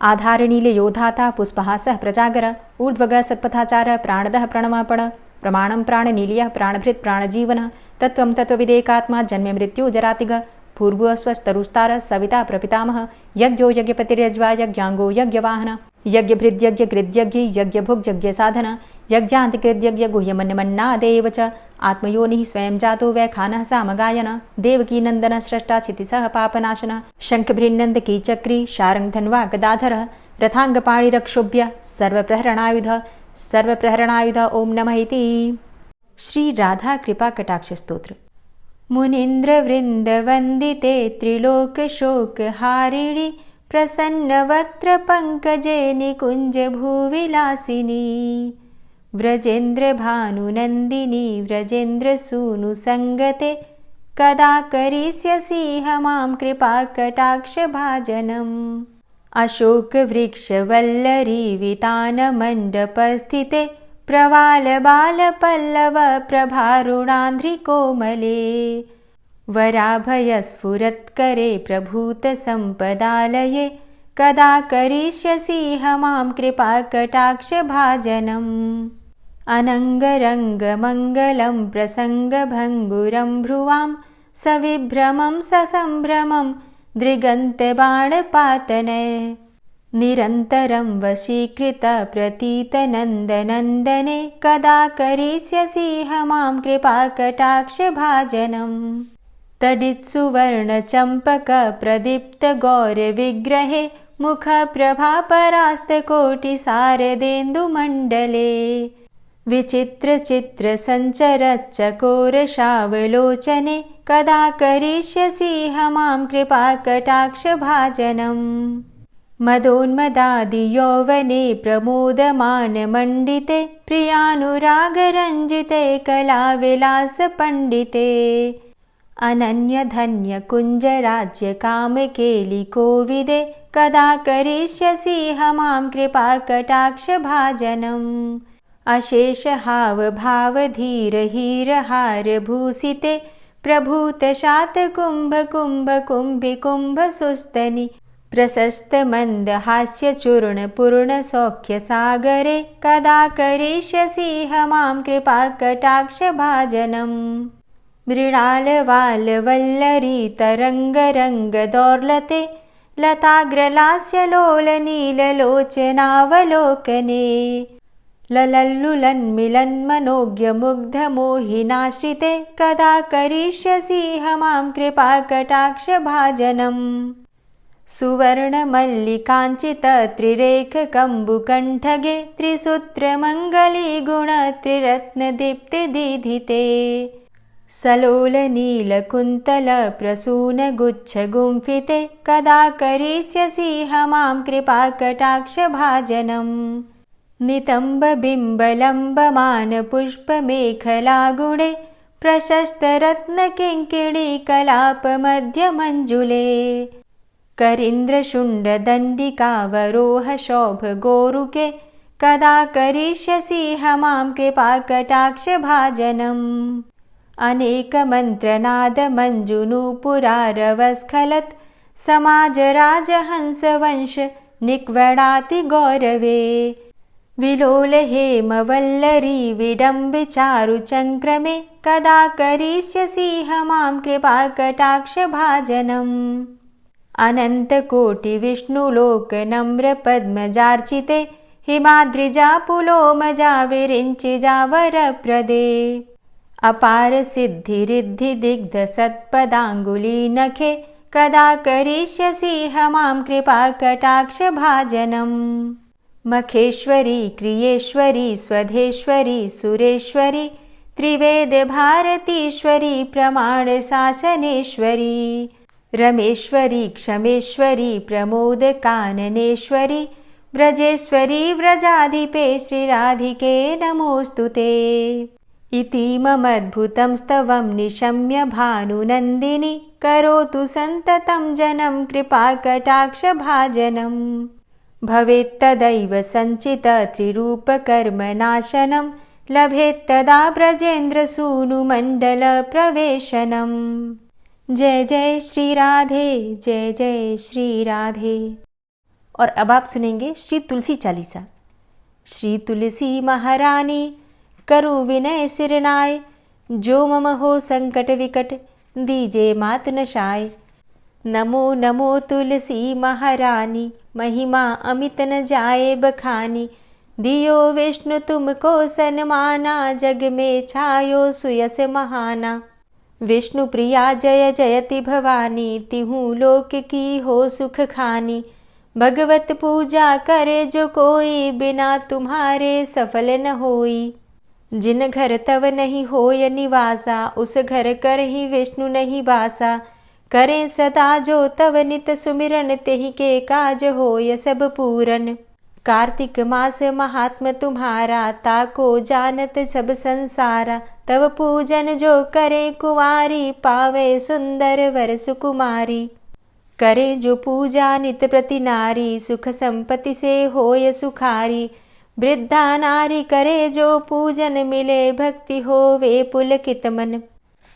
आधारनीलयोधाता पुष्पहासः प्रजागर ऊर्ध्वगः सत्पथाचारः प्राणदः प्रणमपण प्रमाणं प्राणनीलयः प्राणभृत् प्राणजीवनः तत्त्वं तत्त्वविदेकात्मा जन्म मृत्यु जरातिगः भूर्भुवः स्वस्तरुस्तारः सविता प्रपितामह यज्ञो यज्ञपतिर्यज्वा यज्ञाङ्गो यज्ञवाहन यज्ञभृद्यज्ञकृद्यज्ञ यज्ञभुग्यज्ञसाधन यज्ञान्तिकृद्यज्ञ गुह्यमन्यमन्नादेव च आत्मयोनिः स्वयं जातो वैखानः सामगायन देवकी नन्दन स्रष्टा क्षितिसः पापनाशन शङ्खभृन्नन्दकी चक्री शारङ्गधन्वा गदाधरः रथाङ्गपाणिरक्षोभ्य सर्वप्रहरणायुध ओं नमः इति। श्री राधा कृपा कटाक्ष स्तोत्र। मुनीन्द्रवृन्दवन्दिते त्रिलोकशोकहारिणि प्रसन्नवक्त्रपङ्कजे निकुञ्जभूविलासिनी व्रजेन्द्रभानुनन्दिनी व्रजेन्द्रसूनुसङ्गते कदा करिष्यसि मां कृपाकटाक्षभाजनम् अशोकवृक्षवल्लरी वितानमण्डपस्थिते प्रवालबालपल्लव प्रभारुणान्ध्रिकोमले वराभयस्फुरत्करे प्रभूतसम्पदालये कदा करिष्यसि मां कृपाकटाक्षभाजनम् अनङ्गरङ्गमङ्गलं प्रसङ्गभङ्गुरं भ्रुवां सविभ्रमं ससम्भ्रमं दृगन्तबाणपातने निरन्तरं वशीकृत प्रतीतनन्दनन्दने कदा करिष्यसि मां कृपाकटाक्षभाजनम् तडित्सुवर्णचम्पकप्रदीप्तगौरविग्रहे मुखप्रभापरास्तकोटिसारदेन्दुमण्डले विचित्रचित्रसञ्चरच्चकोरशावलोचने कदा करिष्यसि मां कृपाकटाक्षभाजनम् मदोन्मदादियौवने प्रमोदमानमण्डिते प्रियानुरागरञ्जिते कलाविलासपण्डिते अनन्यधन्यकुञ्जराज्यकामकेलिकोविदे कदा करिष्यसि मां कृपाकटाक्षभाजनम् अशेष हाव भाव धीर हीर हार भूषिते प्रभूत शात कुंभ कुंभ कुंभि कुंभ सुस्तनि प्रशस्त मंद हास्य चूर्ण पूर्ण सौख्य सागरे कदा करिष्यसि मां कृपा कटाक्ष भाजनम् मृणाल वाल वल्लरी तरंग रंग दौर्लते लताग्रलास्य लोल नील लोचनावलोकने ललल्लुलन्मिलन्मनोज्ञ मुग्ध मोहिनाश्रिते कदा करिष्यसि मां कृपा कटाक्ष भाजनम् सुवर्ण मल्लिकाञ्चित त्रिरेख कम्बुकण्ठगे त्रिसूत्रमङ्गली गुण त्रिरत्न दीप्ति दीधिते सलोल नील कुन्तल प्रसून गुच्छ गुंफिते कदा करिष्यसि मां कृपा कटाक्ष भाजनम् नितंब बिंब लंबमान पुष्प मेखला गुणे प्रशस्त रत्न किंकिणी कलाप मध्य मंजुले करींद्र शुंड दंडिकावरोह शोभ गोरुके कदा करिष्यसि मां कृपा कटाक्ष भाजनम् अनेक मंत्रनाद मंजुनूपुरारवस्खलत् समाज राजहंस वंश निक्वडाति गौरवे विलोल हेम वल्लरी विडम्बि चारु चंक्रमे कदा करिष्यसि मां कृपा कटाक्ष भाजनम् अनंत कोटि विष्णुलोक नम्र पद्मजार्चिते हिमाद्रिजा पुलोमजा विरिञ्चिजा वरप्रदे अपार सिद्धि रिद्धि दिग्ध सत्पदांगुली नखे कदा करिष्यसि मां कृपा कटाक्ष भाजनम् मखेश्वरी क्रियेश्वरी स्वधेश्वरी सुरेश्वरी त्रिवेद भारतीश्वरी प्रमाण शासनेश्वरी रमेश्वरी क्षमेश्वरी प्रमोद काननेश्वरी ब्रजेश्वरी व्रजाधिपे श्रीराधिके नमोस्तुते इतीममद्भुतं स्तवं निशम्य भानुनन्दिनी करोतु सन्ततं जनं कृपा कटाक्ष भाजनम् भवेत्तदैव सञ्चित त्रिरूपकर्मनाशनं लभेत्तदा ब्रजेन्द्रसूनुमण्डल प्रवेशनम् जय जय श्री राधे, जय जय श्री राधे। और अब आप सुनेंगे श्री तुलसी चालीसा। श्री तुलसी महारानी करूँ विनय सिरनाय, जो मम हो संकट विकट दीजे मात नशाय। नमो नमो तुलसी महारानी, महिमा अमित न जाए बखानी। दियो विष्णु तुमको सन्माना, जग में छायो सुयस महाना। विष्णु प्रिया जय जयति भवानी, तिहूँ लोक की हो सुख खानी। भगवत पूजा करे जो कोई, बिना तुम्हारे सफल न होई। जिन घर तव नहीं होय निवासा, उस घर कर ही विष्णु नहीं बासा। करें सदा जो तव नित सुमिरन, तेहि के काज होय सब पूरन। कार्तिक मास महात्म तुम्हारा, ताको जानत सब संसारा। तव पूजन जो करे कुंवारी, पावे सुंदर वर सुकुमारी। करे जो पूजा नित प्रति नारी, सुख संपत्ति से होय सुखारी। वृद्धा नारी करे जो पूजन, मिले भक्ति होवे पुलकित मन।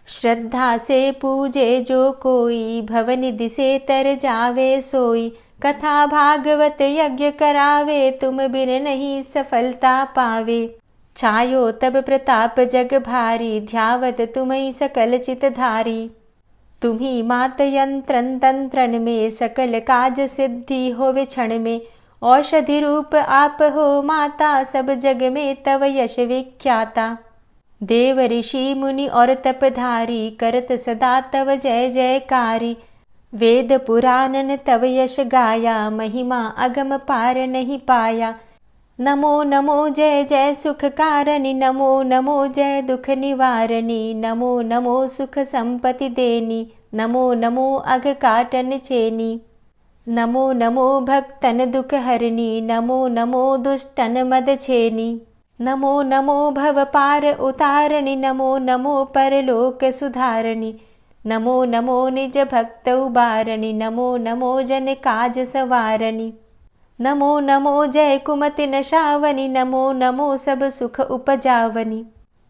श्रद्धा से पूजे जो कोई, भवनिधि से तर जावे सोई। कथा भागवत यज्ञ करावे, तुम बिन नहीं सफलता पावे। छायो तब प्रताप जग भारी, ध्यावत तुम्हीं सकल चित धारी। तुम्ही मात यंत्रन तंत्रन में, सकल काज सिद्धि होवे क्षण में। औषधि रूप आप हो माता, सब जग में तव यश विख्याता। देव ऋषि मुनि और तपधारी, करत सदा तव जय जयकारी। वेद पुराणन तव यश गाया, महिमा अगम पार नहीं पाया। नमो नमो जय जय सुख कारणि, नमो नमो जय दुख निवारणी। नमो नमो सुख संपत्ति देनी, नमो नमो अघ काटन छेनी। नमो नमो भक्तन दुख हरणी, नमो नमो दुष्टन मद छेनी। नमो नमो भव पार उतारणी, नमो नमो परलोक सुधारणी। नमो नमो निज भक्त उबारणी, नमो नमो जन काज सवारणी। नमो नमो जय कुमति नशावनी, नमो नमो सब सुख उपजावनी।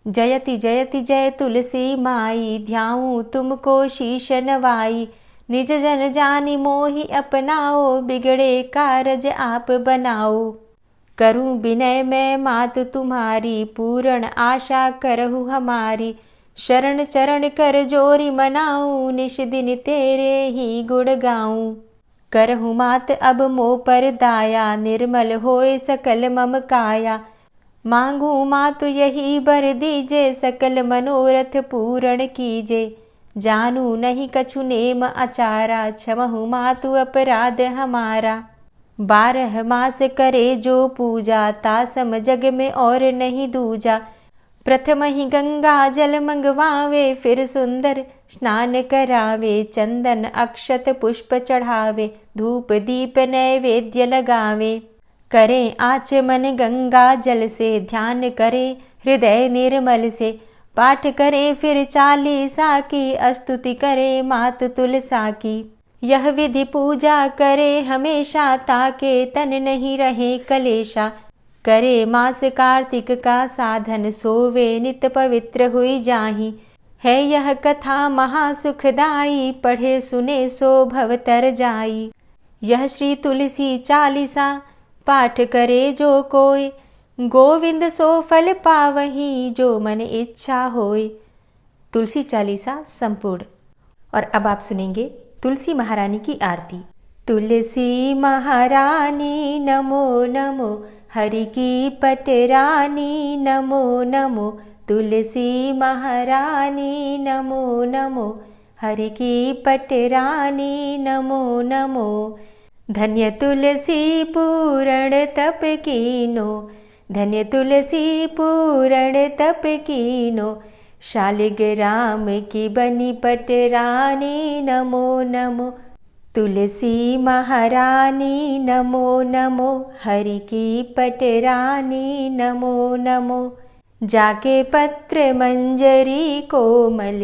जयति जयति जय तुलसी माई, ध्याऊं तुमको शीश नवाई। निज जन जानि मोहि अपनाओ, बिगड़े कारज आप बनाओ। करूं विनय मैं मात तुम्हारी, पूर्ण आशा करहु हमारी। शरण चरण कर जोरी मनाऊं, निश दिन तेरे ही गुण गाऊं। करहु मात अब मोह पर दाया, निर्मल होए सकल मम काया। मांगू मातु यही बर दीजे, सकल मनोरथ पूर्ण कीजे। जानू नहीं कछु नेम आचारा, क्षमहु मातु अपराध हमारा। 12 मास करे जो पूजा, तासम जग में और नहीं दूजा। प्रथम ही गंगा जल मंगवावे, फिर सुंदर स्नान करावे। चंदन अक्षत पुष्प चढ़ावे, धूप दीप नैवेद्य लगावे। करें आचमन गंगा जल से, ध्यान करे हृदय निर्मल से। पाठ करे फिर 40 की, स्तुति करे मात तुलसा की। यह विधि पूजा करे हमेशा, ताके तन नहीं रहे कलेशा। करे मास कार्तिक का साधन, सोवे नित पवित्र हुई जाहि। है यह कथा महासुखदाई, पढ़े सुने सो भव तर जाई। यह श्री तुलसी 40 पाठ करे जो कोय, गोविंद सो फल पावही, जो मन इच्छा होय। तुलसी 40 संपूर्ण। और अब आप सुनेंगे तुलसी महारानी की आरती। तुलसी महारानी नमो नमो, हरि की पटरानी नमो नमो। तुलसी महारानी नमो नमो, हरि की पटरानी नमो नमो। धन्य तुलसी पूर्ण तप कीनो, धन्य तुलसी पूर्ण तप कीनो। शालिग्राम की बनी पटरानी नमो नमो। तुलसी महारानी नमो नमो, हरि की पटरानी नमो नमो। जाके पत्र मंजरी कोमल,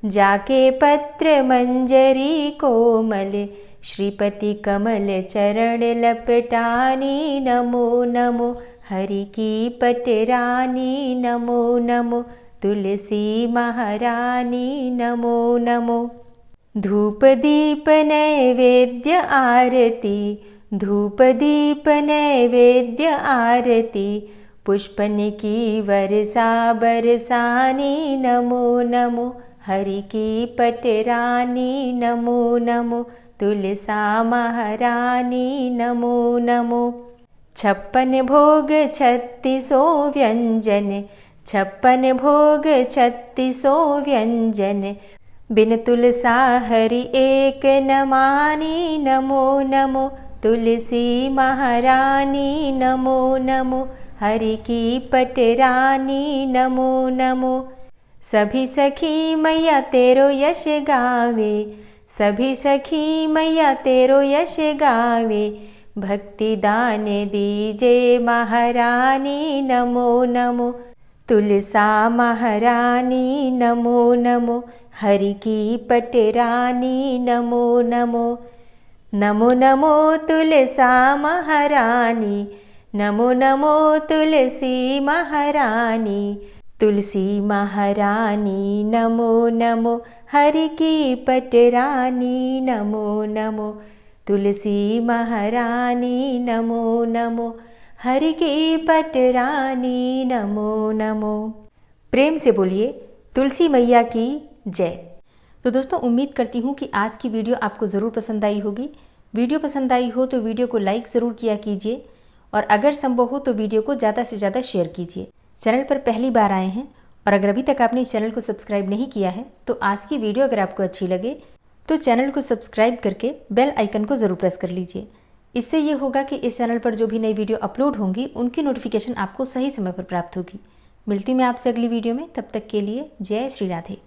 जाके पत्र मंजरी कोमल। श्रीपति कमल चरण लपटानी नमो नमो, हरि की पटरानी नमो नमो। तुलसी महारानी नमो नमो। धूप दीप नैवेद्य आरती, धूप दीप नैवेद्य आरती। पुष्पन की वर्षा बरसानी नमो नमो, हरि की पटरानी नमो नमो। तुलसा महारानी नमो नमो। 56 भोग 36 व्यंजन, 56 भोग 36 व्यंजन। बिन तुलसा हरि एक न मानी नमो नमो। तुलसी महारानी नमो नमो, हरि की पटरानी नमो नमो। सभी सखी मैया तेरो यश गावे, सभी सखी मैया तेरो यश गावे। भक्ति दान दीजे महारानी नमो नमो। तुलसा महारानी नमो नमो, हरि की पटरानी नमो नमो। नमो नमो तुलसा महारानी, नमो नमो तुलसी महारानी। तुलसी महारानी नमो नमो, हरि की पटरानी नमो नमो। तुलसी महारानी नमो नमो, हरि की पटरानी नमो नमो। प्रेम से बोलिए तुलसी मैया की जय। तो दोस्तों, उम्मीद करती हूँ कि आज की वीडियो आपको ज़रूर पसंद आई होगी। वीडियो पसंद आई हो तो वीडियो को लाइक ज़रूर किया कीजिए, और अगर संभव हो तो वीडियो को ज़्यादा से ज़्यादा शेयर कीजिए। चैनल पर पहली बार आए हैं और अगर अभी तक आपने इस चैनल को सब्सक्राइब नहीं किया है तो आज की वीडियो अगर आपको अच्छी लगे तो चैनल को सब्सक्राइब करके बेल आइकन को ज़रूर प्रेस कर लीजिए। इससे ये होगा कि इस चैनल पर जो भी नई वीडियो अपलोड होंगी उनकी नोटिफिकेशन आपको सही समय पर प्राप्त होगी। मिलती हूँ मैं आपसे अगली वीडियो में, तब तक के लिए जय श्री राधे।